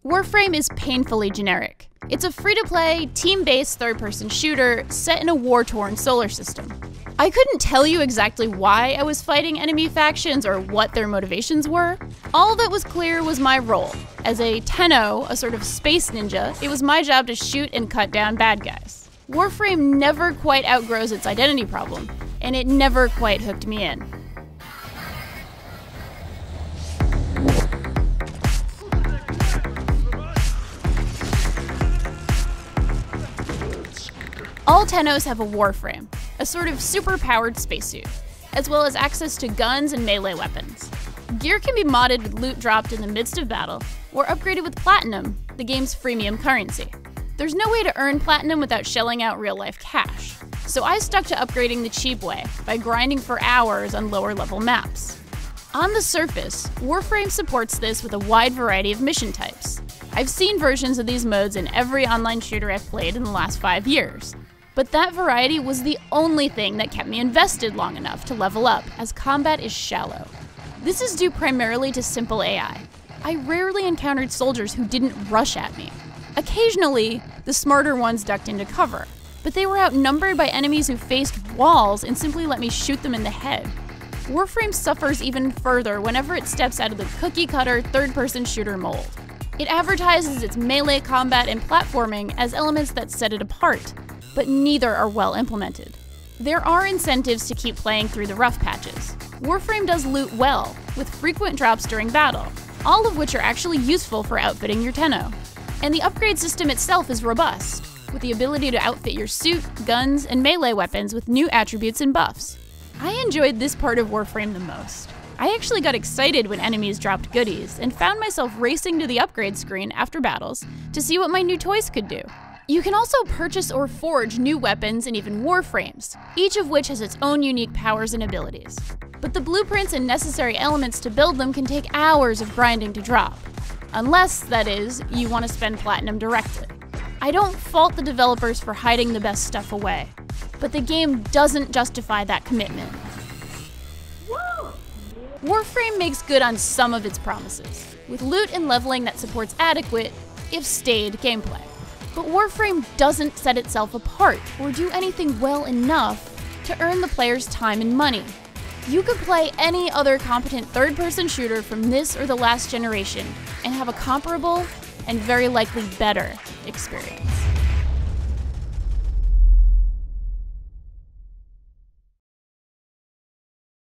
Warframe is painfully generic. It's a free-to-play, team-based third-person shooter set in a war-torn solar system. I couldn't tell you exactly why I was fighting enemy factions or what their motivations were. All that was clear was my role. As a Tenno, a sort of space ninja, it was my job to shoot and cut down bad guys. Warframe never quite outgrows its identity problem, and it never quite hooked me in. All Tennos have a Warframe, a sort of super-powered spacesuit, as well as access to guns and melee weapons. Gear can be modded with loot dropped in the midst of battle, or upgraded with Platinum, the game's freemium currency. There's no way to earn Platinum without shelling out real-life cash, so I stuck to upgrading the cheap way, by grinding for hours on lower-level maps. On the surface, Warframe supports this with a wide variety of mission types. I've seen versions of these modes in every online shooter I've played in the last 5 years. But that variety was the only thing that kept me invested long enough to level up, as combat is shallow. This is due primarily to simple AI. I rarely encountered soldiers who didn't rush at me. Occasionally, the smarter ones ducked into cover, but they were outnumbered by enemies who faced walls and simply let me shoot them in the head. Warframe suffers even further whenever it steps out of the cookie-cutter third-person shooter mold. It advertises its melee combat and platforming as elements that set it apart, but neither are well implemented. There are incentives to keep playing through the rough patches. Warframe does loot well, with frequent drops during battle, all of which are actually useful for outfitting your Tenno. And the upgrade system itself is robust, with the ability to outfit your suit, guns, and melee weapons with new attributes and buffs. I enjoyed this part of Warframe the most. I actually got excited when enemies dropped goodies, and found myself racing to the upgrade screen after battles to see what my new toys could do. You can also purchase or forge new weapons and even warframes, each of which has its own unique powers and abilities. But the blueprints and necessary elements to build them can take hours of grinding to drop. Unless, that is, you want to spend Platinum directly. I don't fault the developers for hiding the best stuff away, but the game doesn't justify that commitment. Warframe makes good on some of its promises, with loot and leveling that supports adequate, if staid, gameplay. But Warframe doesn't set itself apart or do anything well enough to earn the player's time and money. You could play any other competent third-person shooter from this or the last generation and have a comparable, and very likely better, experience.